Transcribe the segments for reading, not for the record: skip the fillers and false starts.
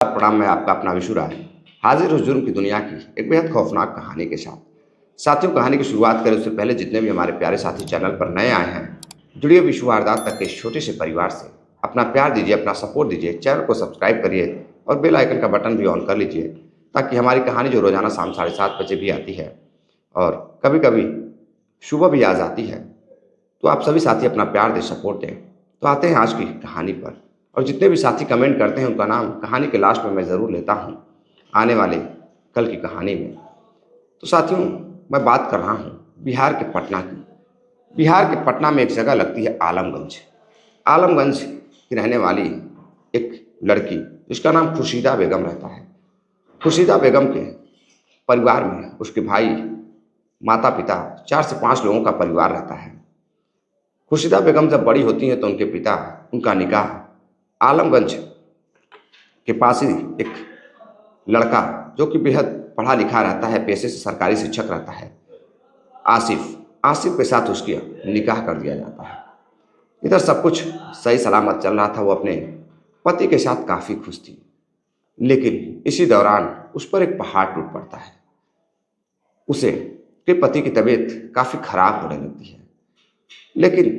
प्रणाम। मैं आपका अपना विशु राय हाजिर हूँ जुर्म की दुनिया की एक बेहद खौफनाक कहानी के साथ। साथियों, कहानी की शुरुआत करें उससे पहले जितने भी हमारे प्यारे साथी चैनल पर नए आए हैं, जुड़िए विश्व वारदात तक के इस छोटे से परिवार से। अपना प्यार दीजिए, अपना सपोर्ट दीजिए, चैनल को सब्सक्राइब करिए और बेल आइकन का बटन भी ऑन कर लीजिए, ताकि हमारी कहानी जो रोजाना शाम 7:30 बजे भी आती है और कभी कभी सुबह भी आ जाती है, तो आप सभी साथी अपना प्यार दें, सपोर्ट दें। तो आते हैं आज की कहानी पर। और जितने भी साथी कमेंट करते हैं उनका नाम कहानी के लास्ट में मैं ज़रूर लेता हूँ आने वाले कल की कहानी में। तो साथियों, मैं बात कर रहा हूँ बिहार के पटना की। बिहार के पटना में एक जगह लगती है आलमगंज। आलमगंज की रहने वाली एक लड़की जिसका नाम खुर्शीदा बेगम रहता है। खुर्शीदा बेगम के परिवार में उसके भाई, माता पिता, 4 से 5 लोगों का परिवार रहता है। खुर्शीदा बेगम जब बड़ी होती हैं तो उनके पिता उनका निकाह आलमगंज के पास ही एक लड़का जो कि बेहद पढ़ा लिखा रहता है, पेशे से सरकारी शिक्षक रहता है, आसिफ आसिफ के साथ उसकी निकाह कर दिया जाता है। इधर सब कुछ सही सलामत चल रहा था। वो अपने पति के साथ काफ़ी खुश थी, लेकिन इसी दौरान उस पर एक पहाड़ टूट पड़ता है। उसे के पति की तबीयत काफ़ी खराब होने लगती है, लेकिन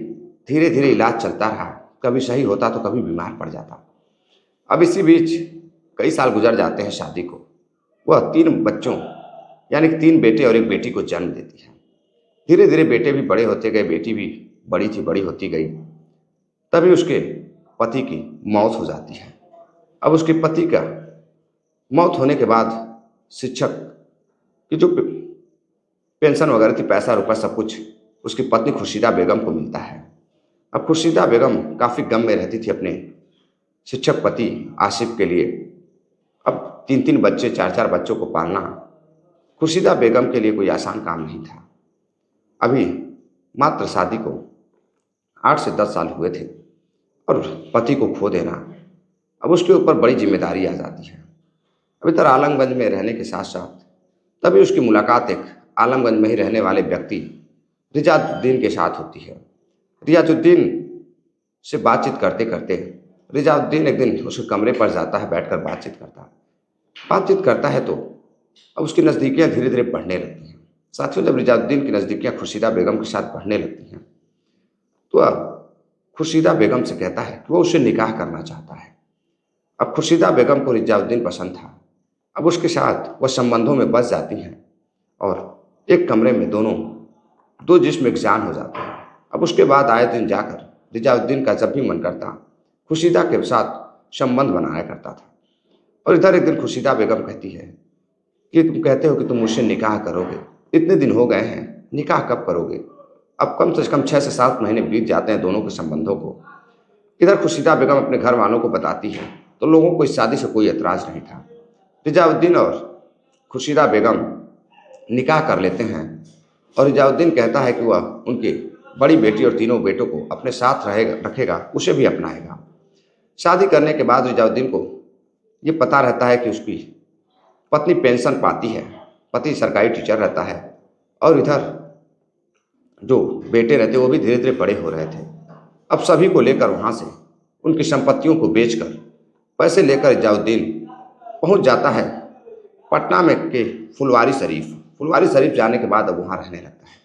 धीरे धीरे इलाज चलता रहा। कभी सही होता तो कभी बीमार पड़ जाता। अब इसी बीच कई साल गुजर जाते हैं शादी को। वह 3 बच्चों यानी कि 3 बेटे और एक बेटी को जन्म देती है। धीरे धीरे बेटे भी बड़े होते गए, बेटी भी बड़ी होती गई। तभी उसके पति की मौत हो जाती है। अब उसके पति का मौत होने के बाद शिक्षक की जो पेंशन वगैरह थी, पैसा रुपया सब कुछ उसकी पत्नी खुर्शीदा बेगम को मिलता है। अब खुर्शीदा बेगम काफ़ी गम में रहती थी अपने शिक्षक पति आसिफ के लिए। अब 3 3 बच्चे, 4 4 बच्चों को पालना खुर्शीदा बेगम के लिए कोई आसान काम नहीं था। अभी मात्र शादी को 8 से 10 साल हुए थे और पति को खो देना अब उसके ऊपर बड़ी जिम्मेदारी आ जाती है। अभी तक आलमगंज में रहने के साथ साथ तभी उसकी मुलाकात एक आलमगंज में ही रहने वाले व्यक्ति रिजाजुद्दीन के साथ होती है। रियाजुद्दीन से बातचीत करते करते रिजाजुद्दीन एक दिन उसके कमरे पर जाता है, बैठकर बातचीत करता है तो अब उसकी नज़दीकियाँ धीरे धीरे बढ़ने लगती हैं। साथियों, जब रिजाजुद्दीन की नज़दीकियाँ खुर्शीदा बेगम के साथ बढ़ने लगती हैं तो अब खुर्शीदा बेगम से कहता है कि वो उससे निकाह करना चाहता है। अब खुर्शीदा बेगम को रिजाजुद्दीन पसंद था। अब उसके साथ वह संबंधों में बस जाती हैं और एक कमरे में दोनों दो जिस्म एक जान हो जाते हैं। अब उसके बाद आए दिन जाकर रिजाजुद्दीन का जब भी मन करता खुर्शीदा के साथ संबंध बनाया करता था। और इधर एक दिन खुर्शीदा बेगम कहती है कि तुम कहते हो कि तुम मुझसे निकाह करोगे, इतने दिन हो गए हैं, निकाह कब करोगे? अब कम से कम 6 से 7 महीने बीत जाते हैं दोनों के संबंधों को। इधर खुर्शीदा बेगम अपने घर वालों को बताती है तो लोगों को इस शादी से कोई एतराज़ नहीं था। रिजाजुद्दीन और खुर्शीदा बेगम निकाह कर लेते हैं और रिजाजुद्दीन कहता है कि वह उनकी बड़ी बेटी और तीनों बेटों को अपने साथ रखेगा, उसे भी अपनाएगा। शादी करने के बाद रिजाजुद्दीन को ये पता रहता है कि उसकी पत्नी पेंशन पाती है, पति सरकारी टीचर रहता है और इधर जो बेटे रहते वो भी धीरे धीरे बड़े हो रहे थे। अब सभी को लेकर वहाँ से उनकी संपत्तियों को बेचकर पैसे लेकर रिजाजुद्दीन पहुँच जाता है पटना में के फुलवारी शरीफ जाने के बाद अब वहाँ रहने लगता है।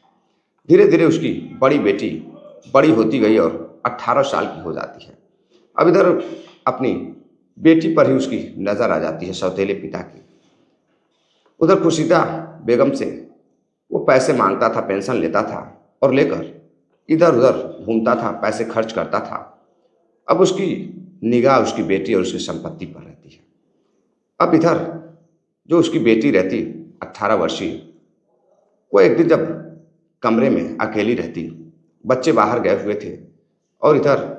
धीरे धीरे उसकी बड़ी बेटी बड़ी होती गई और 18 साल की हो जाती है। अब इधर अपनी बेटी पर ही उसकी नज़र आ जाती है सौतेले पिता की। उधर खुर्शीदा बेगम से वो पैसे मांगता था, पेंशन लेता था और लेकर इधर उधर घूमता था, पैसे खर्च करता था। अब उसकी निगाह उसकी बेटी और उसकी संपत्ति पर रहती है। अब इधर जो उसकी बेटी रहती 18 वर्षीय, वो एक दिन जब कमरे में अकेली रहती, बच्चे बाहर गए हुए थे और इधर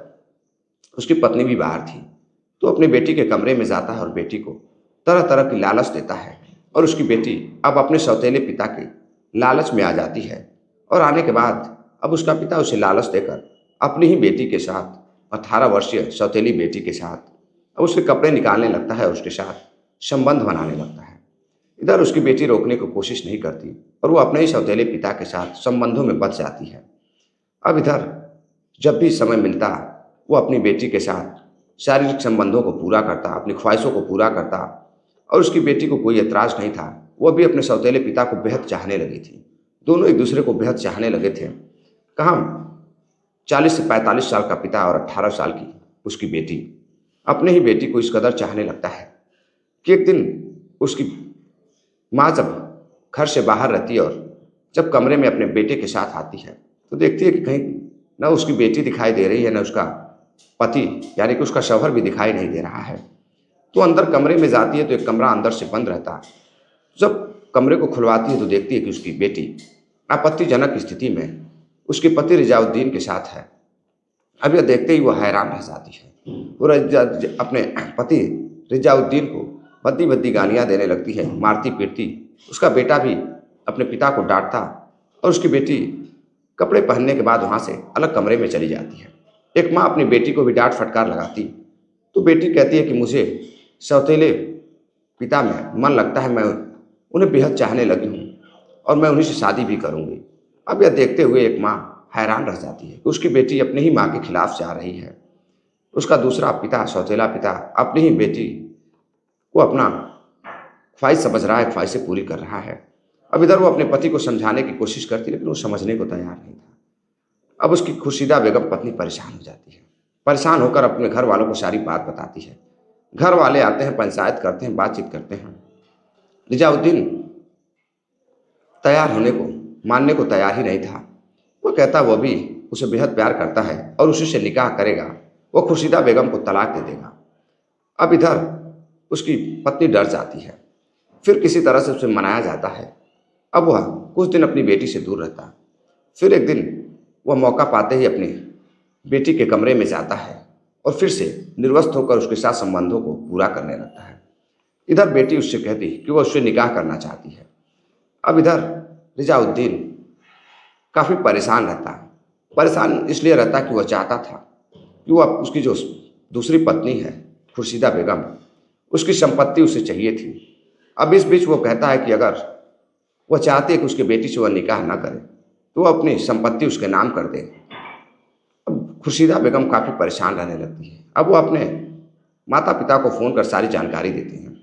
उसकी पत्नी भी बाहर थी, तो अपनी बेटी के कमरे में जाता है और बेटी को तरह तरह की लालच देता है। और उसकी बेटी अब अपने सौतेले पिता के लालच में आ जाती है और आने के बाद अब उसका पिता उसे लालच देकर अपनी ही बेटी के साथ, 18 वर्षीय सौतेली बेटी के साथ, अब उसके कपड़े निकालने लगता है और उसके साथ संबंध बनाने लगता है। इधर उसकी बेटी रोकने की कोशिश नहीं करती और वो अपने ही सौतेले पिता के साथ संबंधों में बच जाती है। अब इधर जब भी समय मिलता वो अपनी बेटी के साथ शारीरिक संबंधों को पूरा करता, अपनी ख्वाहिशों को पूरा करता, और उसकी बेटी को कोई एतराज़ नहीं था। वह भी अपने सौतेले पिता को बेहद चाहने लगी थी। दोनों एक दूसरे को बेहद चाहने लगे थे। कहाँ 40 से 45 साल का पिता और 18 साल की उसकी बेटी अपने ही बेटी को इस कदर चाहने लगता है कि एक दिन उसकी माँ जब घर से बाहर रहती है और जब कमरे में अपने बेटे के साथ आती है तो देखती है कि कहीं न उसकी बेटी दिखाई दे रही है, न उसका पति यानी कि उसका शौहर भी दिखाई नहीं दे रहा है। तो अंदर कमरे में जाती है तो एक कमरा अंदर से बंद रहता है। जब कमरे को खुलवाती है तो देखती है कि उसकी बेटी आपत्तिजनक स्थिति में उसके पति रिजाउद्दीन के साथ है। अब यह देखते ही वह हैरान रह जाती है। वो अपने पति रिजाउद्दीन को भद्दी भद्दी गालियाँ देने लगती है, मारती पीटती। उसका बेटा भी अपने पिता को डांटता और उसकी बेटी कपड़े पहनने के बाद वहाँ से अलग कमरे में चली जाती है। एक माँ अपनी बेटी को भी डांट फटकार लगाती तो बेटी कहती है कि मुझे सौतेले पिता में मन लगता है, मैं उन्हें बेहद चाहने लगी हूँ और मैं उन्हीं से शादी भी करूँगी। अब यह देखते हुए एक माँ हैरान रह जाती है कि उसकी बेटी अपनी ही माँ के खिलाफ जा रही है। उसका दूसरा पिता, सौतेला पिता, अपनी ही बेटी को अपना ख्वाहिश समझ रहा है, ख्वाहिशें पूरी कर रहा है। अब इधर वो अपने पति को समझाने की कोशिश करती लेकिन वो समझने को तैयार नहीं था। अब उसकी खुर्शीदा बेगम पत्नी परेशान हो जाती है। परेशान होकर अपने घर वालों को सारी बात बताती है। घर वाले आते हैं, पंचायत करते हैं, बातचीत करते हैं। रिजाउद्दीन तैयार होने को, मानने को तैयार ही नहीं था। वो कहता वो भी उसे बेहद प्यार करता है और उसी से निकाह करेगा, वो खुर्शीदा बेगम को तलाक दे देगा। अब इधर उसकी पत्नी डर जाती है। फिर किसी तरह से उसे मनाया जाता है। अब वह कुछ दिन अपनी बेटी से दूर रहता। फिर एक दिन वह मौका पाते ही अपनी बेटी के कमरे में जाता है और फिर से निर्वस्त्र होकर उसके साथ संबंधों को पूरा करने लगता है। इधर बेटी उससे कहती कि वह उससे निकाह करना चाहती है। अब इधर रिजाउद्दीन काफ़ी परेशान रहता। परेशान इसलिए रहता कि वह चाहता था कि वह उसकी जो दूसरी पत्नी है खुर्शीदा बेगम, उसकी संपत्ति उसे चाहिए थी। अब इस बीच वो कहता है कि अगर वह चाहते है कि उसकी बेटी से वह निकाह न करे तो वह अपनी संपत्ति उसके नाम कर दे। अब खुर्शीदा बेगम काफ़ी परेशान रहने लगती है। अब वो अपने माता पिता को फ़ोन कर सारी जानकारी देती हैं।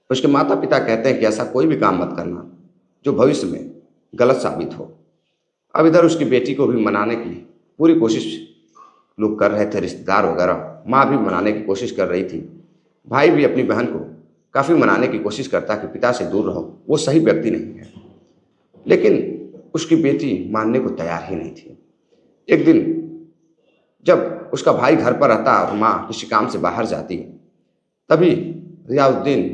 उसके माता पिता कहते हैं कि ऐसा कोई भी काम मत करना जो भविष्य में गलत साबित हो। अब इधर उसकी बेटी को भी मनाने की पूरी कोशिश लोग कर रहे थे, रिश्तेदार वगैरह। माँ भी मनाने की कोशिश कर रही थी। भाई भी अपनी बहन को काफ़ी मनाने की कोशिश करता कि पिता से दूर रहो, वो सही व्यक्ति नहीं है। लेकिन उसकी बेटी मानने को तैयार ही नहीं थी। एक दिन जब उसका भाई घर पर रहता और माँ किसी काम से बाहर जाती, तभी रियाउद्दीन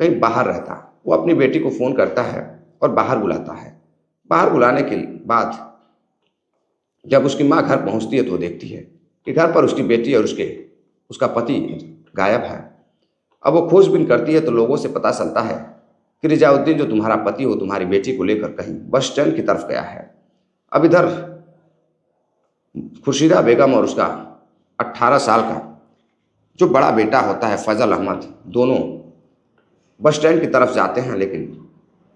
कहीं बाहर रहता। वो अपनी बेटी को फ़ोन करता है और बाहर बुलाता है। बाहर बुलाने के बाद जब उसकी माँ घर पहुँचती है तो देखती है कि घर पर उसकी बेटी और उसका पति गायब है। अब वो खोजबीन करती है तो लोगों से पता चलता है कि रिजाउद्दीन जो तुम्हारा पति हो तुम्हारी बेटी को लेकर कहीं बस स्टैंड की तरफ गया है। अब इधर खुर्शीदा बेगम और उसका 18 साल का जो बड़ा बेटा होता है फजल अहमद, दोनों बस स्टैंड की तरफ जाते हैं, लेकिन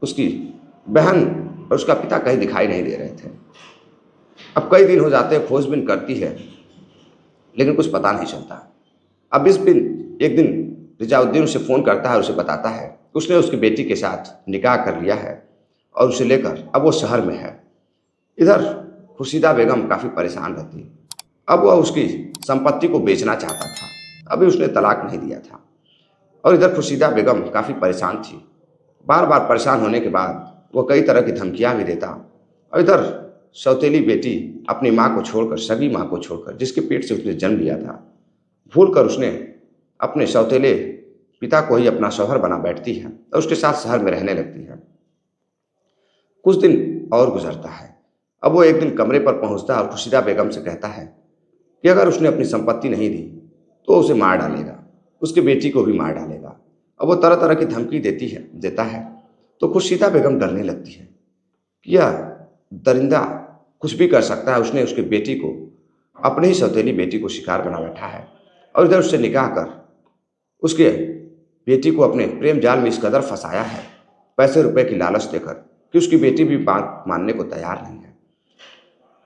उसकी बहन और उसका पिता कहीं दिखाई नहीं दे रहे थे। अब कई दिन हो जाते हैं, खोजबीन करती है लेकिन कुछ पता नहीं चलता। अब एक दिन रिजाउद्दीन उसे फ़ोन करता है, उसे बताता है कि उसने उसकी बेटी के साथ निकाह कर लिया है और उसे लेकर अब वो शहर में है। इधर खुर्शीदा बेगम काफ़ी परेशान रहती। अब वह उसकी संपत्ति को बेचना चाहता था, अभी उसने तलाक नहीं दिया था। और इधर खुर्शीदा बेगम काफ़ी परेशान थी। बार बार परेशान होने के बाद वो कई तरह की धमकियाँ भी देता। और इधर सौतेली बेटी अपनी माँ को छोड़कर, सगी माँ को छोड़कर, जिसके पेट से उसने जन्म लिया था, भूल कर उसने अपने सौतेले पिता को ही अपना शौहर बना बैठती है और उसके साथ शहर में रहने लगती है। कुछ दिन और गुजरता है। अब वो एक दिन कमरे पर पहुंचता है और खुर्शीदा बेगम से कहता है कि अगर उसने अपनी संपत्ति नहीं दी तो उसे मार डालेगा, उसकी बेटी को भी मार डालेगा। अब वो तरह तरह की धमकी देता है तो खुर्शीदा बेगम डरने लगती है कि यह दरिंदा कुछ भी कर सकता है। उसने उसकी बेटी को, अपनी ही सौतेली बेटी को शिकार बना बैठा है और इधर उससे निकाह कर उसके बेटी को अपने प्रेम जाल में इस कदर फंसाया है, पैसे रुपए की लालच देकर, कि उसकी बेटी भी बात मानने को तैयार नहीं है।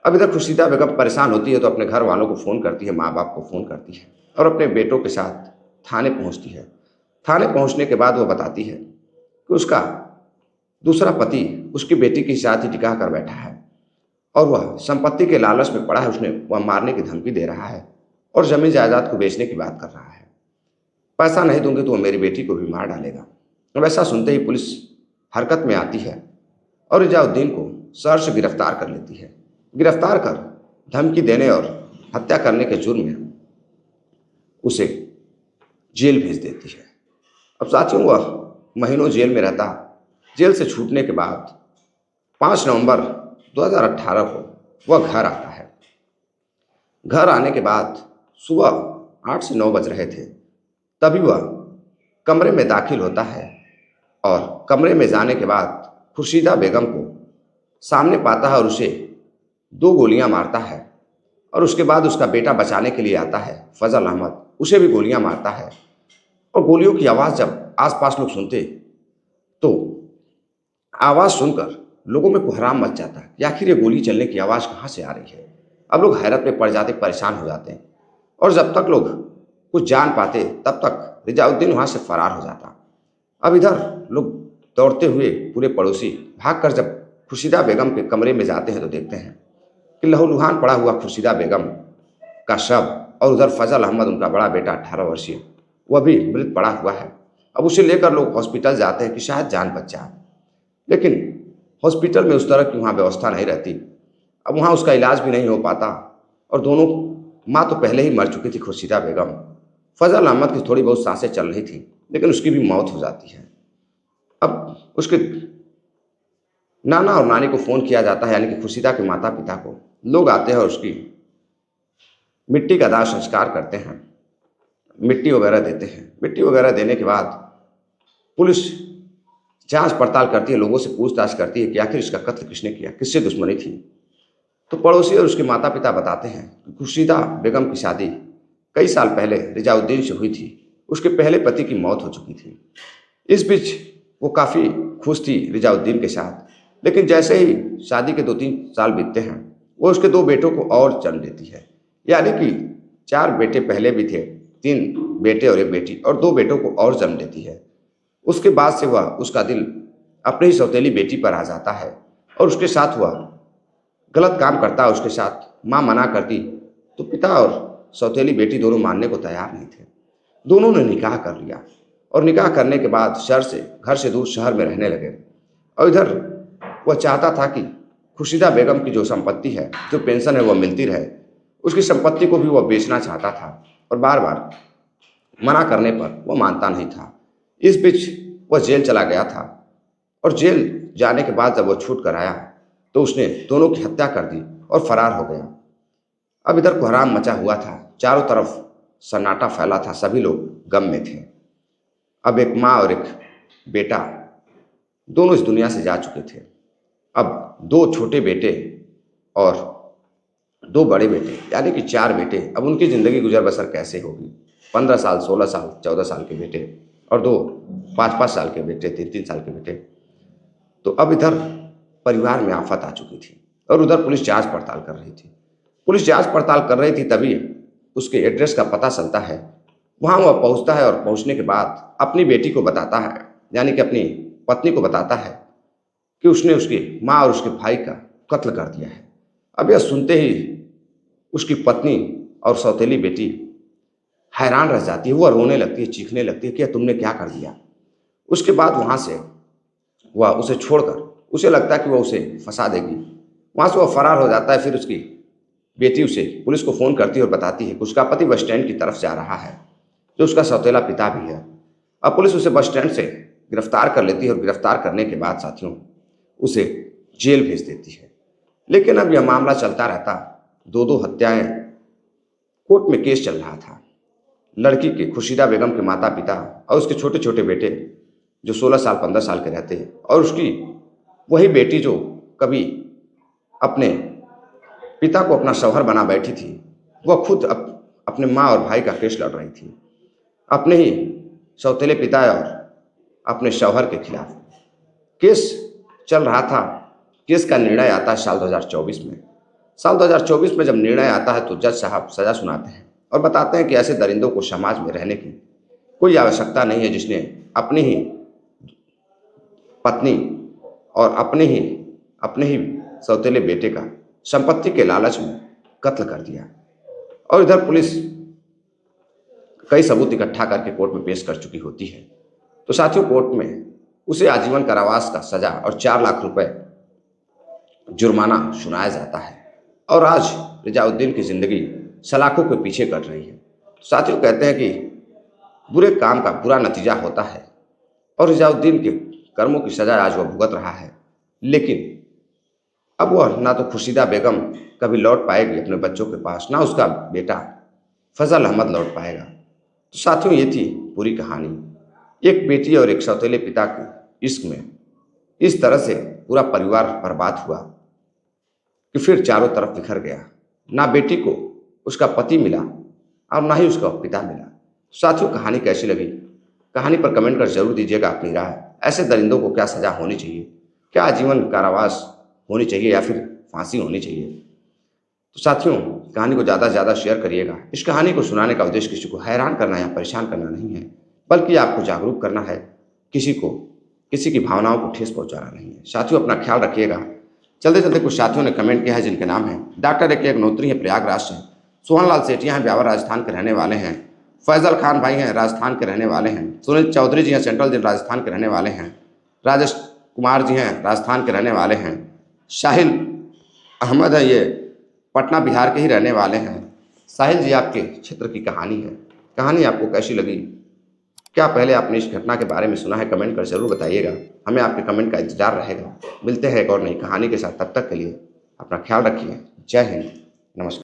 अब इधर खुर्शीदा बेगम परेशान होती है तो अपने घर वालों को फ़ोन करती है, माँ बाप को फ़ोन करती है और अपने बेटों के साथ थाने पहुंचती है। थाने पहुंचने के बाद वो बताती है कि उसका दूसरा पति उसकी बेटी के साथ ही निकाह कर बैठा है और वह संपत्ति के लालच में पड़ा है। उसने वह मारने की धमकी दे रहा है और जमीन जायदाद को बेचने की बात कर रहा है। पैसा नहीं दूंगी तो वह मेरी बेटी को भी मार डालेगा। अब ऐसा सुनते ही पुलिस हरकत में आती है और रिजाउद्दीन को शहर से गिरफ्तार कर लेती है। गिरफ्तार कर धमकी देने और हत्या करने के जुर्म में उसे जेल भेज देती है। अब साथियों, वह महीनों जेल में रहता। जेल से छूटने के बाद 5 नवंबर 2018 को वह घर आता है। घर आने के बाद सुबह 8 से 9 बज रहे थे, तभी वह कमरे में दाखिल होता है और कमरे में जाने के बाद खुर्शीदा बेगम को सामने पाता है और उसे 2 गोलियां मारता है। और उसके बाद उसका बेटा बचाने के लिए आता है, फजल अहमद, उसे भी गोलियां मारता है। और गोलियों की आवाज़ जब आसपास लोग सुनते तो आवाज़ सुनकर लोगों में कोहराम मच जाता है कि आखिर ये गोली चलने की आवाज़ कहाँ से आ रही है। अब लोग हैरत में पड़ जाते, परेशान हो जाते हैं और जब तक लोग कुछ जान पाते तब तक रिजाउद्दीन वहाँ से फरार हो जाता। अब इधर लोग दौड़ते हुए पूरे पड़ोसी भागकर जब खुर्शीदा बेगम के कमरे में जाते हैं तो देखते हैं कि लहूलुहान पड़ा हुआ खुर्शीदा बेगम का शव और उधर फजल अहमद, उनका बड़ा बेटा 18 वर्षीय, वह भी मृत पड़ा हुआ है। अब उसे लेकर लोग हॉस्पिटल जाते हैं कि शायद जान बच जाए, लेकिन हॉस्पिटल में उस तरह की वहाँ व्यवस्था नहीं रहती। अब वहाँ उसका इलाज भी नहीं हो पाता और दोनों, माँ तो पहले ही मर चुकी थी खुर्शीदा बेगम, फजल अहमद की थोड़ी बहुत सांसें चल रही थी, लेकिन उसकी भी मौत हो जाती है। अब उसके नाना और नानी को फ़ोन किया जाता है, यानी कि खुर्शीदा के माता पिता को। लोग आते हैं और उसकी मिट्टी का दाह संस्कार करते हैं, मिट्टी वगैरह देते हैं। मिट्टी वगैरह देने के बाद पुलिस जांच पड़ताल करती है, लोगों से पूछताछ करती है कि आखिर इसका कत्ल किसने किया, किससे दुश्मनी थी। तो पड़ोसी और उसके माता पिता बताते हैं कि खुर्शीदा बेगम की शादी कई साल पहले रिजाउद्दीन से हुई थी। उसके पहले पति की मौत हो चुकी थी। इस बीच वो काफ़ी खुश थी रिजाउद्दीन के साथ, लेकिन जैसे ही शादी के 2-3 साल बीतते हैं वो उसके 2 बेटों को और जन्म देती है, यानी कि 4 बेटे पहले भी थे, 3 बेटे और 1 बेटी, और 2 बेटों को और जन्म देती है। उसके बाद से वह, उसका दिल अपनी ही सौतेली बेटी पर आ जाता है और उसके साथ वह गलत काम करता है। उसके साथ माँ मना करती तो पिता और सौतेली बेटी दोनों मानने को तैयार नहीं थे। दोनों ने निकाह कर लिया और निकाह करने के बाद घर से दूर शहर में रहने लगे। और इधर वह चाहता था कि खुर्शीदा बेगम की जो संपत्ति है, जो पेंशन है, वह मिलती रहे। उसकी संपत्ति को भी वह बेचना चाहता था और बार बार मना करने पर वह मानता नहीं था। इस बीच वह जेल चला गया था और जेल जाने के बाद जब वह छूट कर आया तो उसने दोनों की हत्या कर दी और फरार हो गया। अब इधर कोहराम मचा हुआ था, चारों तरफ सन्नाटा फैला था, सभी लोग गम में थे। अब एक माँ और एक बेटा दोनों इस दुनिया से जा चुके थे। अब 2 छोटे बेटे और 2 बड़े बेटे, यानी कि 4 बेटे, अब उनकी ज़िंदगी गुजर बसर कैसे होगी। 15 साल, 16 साल, 14 साल के बेटे और 2 5-5 साल के बेटे, 3-3 साल के बेटे। तो अब इधर परिवार में आफत आ चुकी थी और उधर पुलिस जांच पड़ताल कर रही थी। पुलिस जांच पड़ताल कर रही थी, तभी उसके एड्रेस का पता चलता है। वहाँ वह पहुँचता है और पहुँचने के बाद अपनी बेटी को बताता है, यानी कि अपनी पत्नी को बताता है कि उसने उसकी माँ और उसके भाई का कत्ल कर दिया है। अब यह सुनते ही उसकी पत्नी और सौतेली बेटी हैरान रह जाती है। वह रोने लगती है, चीखने लगती है कि तुमने क्या कर दिया। उसके बाद वहाँ से वह उसे छोड़कर, उसे लगता है कि वह उसे फंसा देगी, वहाँ से वह फरार हो जाता है। फिर उसकी बेटी उसे पुलिस को फ़ोन करती है और बताती है कि उसका पति बस स्टैंड की तरफ जा रहा है, जो उसका सौतेला पिता भी है। अब पुलिस उसे बस स्टैंड से गिरफ्तार कर लेती है और गिरफ्तार करने के बाद साथियों उसे जेल भेज देती है। लेकिन अब यह मामला चलता रहता, 2-2 हत्याएं, कोर्ट में केस चल रहा था। लड़की के, खुर्शीदा बेगम के माता पिता और उसके छोटे छोटे बेटे जो 16 साल 15 साल के रहते हैं, और उसकी वही बेटी जो कभी अपने पिता को अपना शौहर बना बैठी थी, वह खुद अपने माँ और भाई का केस लड़ रही थी, अपने ही सौतेले पिता और अपने शौहर के खिलाफ केस चल रहा था। केस का निर्णय आता है साल 2024 में। साल 2024 में जब निर्णय आता है तो जज साहब सज़ा सुनाते हैं और बताते हैं कि ऐसे दरिंदों को समाज में रहने की कोई आवश्यकता नहीं है, जिसने अपनी ही पत्नी और अपने ही सौतेले बेटे का संपत्ति के लालच में कत्ल कर दिया। और इधर पुलिस कई सबूत इकट्ठा करके कोर्ट में पेश कर चुकी होती है। तो साथियों, कोर्ट में उसे आजीवन कारावास का सजा और 4 लाख रुपए जुर्माना सुनाया जाता है। और आज रिजाउद्दीन की जिंदगी सलाखों के पीछे कट रही है। तो साथियों, कहते हैं कि बुरे काम का बुरा नतीजा होता है और रिजाउद्दीन के कर्मों की सजा आज वह भुगत रहा है। लेकिन अब वह ना तो खुर्शीदा बेगम कभी लौट पाएगी अपने बच्चों के पास, ना उसका बेटा फजल अहमद लौट पाएगा। तो साथियों, ये थी पूरी कहानी। एक बेटी और एक सौतेले पिता के इश्क में इस तरह से पूरा परिवार बर्बाद हुआ कि फिर चारों तरफ बिखर गया। ना बेटी को उसका पति मिला और ना ही उसका पिता मिला। साथियों, कहानी कैसी लगी? कहानी पर कमेंट कर जरूर दीजिएगा अपनी राय। ऐसे दरिंदों को क्या सजा होनी चाहिए? क्या आजीवन कारावास होनी चाहिए या फिर फांसी होनी चाहिए? तो साथियों, कहानी को ज़्यादा से ज़्यादा शेयर करिएगा। इस कहानी को सुनाने का उद्देश्य किसी को हैरान करना या परेशान करना नहीं है, बल्कि आपको जागरूक करना है। किसी की भावनाओं को ठेस पहुंचाना नहीं है। साथियों, अपना ख्याल रखिएगा। चलते चलते कुछ साथियों ने कमेंट किया है, जिनके नाम है डॉक्टर एक नोत्री है प्रयागराज से, सोहनलाल सेठिया हैं ब्यावर राजस्थान के रहने वाले हैं, फैजल खान भाई हैं राजस्थान के रहने वाले हैं, सुनील चौधरी जी हैं सेंट्रल जेल राजस्थान के रहने वाले हैं, राजेश कुमार जी हैं राजस्थान के रहने वाले हैं, साहिल अहमद है, ये पटना बिहार के ही रहने वाले हैं। साहिल जी, आपके क्षेत्र की कहानी है। कहानी आपको कैसी लगी? क्या पहले आपने इस घटना के बारे में सुना है? कमेंट कर जरूर बताइएगा। हमें आपके कमेंट का इंतजार रहेगा। मिलते हैं एक और नई कहानी के साथ। तब तक के लिए अपना ख्याल रखिए। जय हिंद, नमस्कार।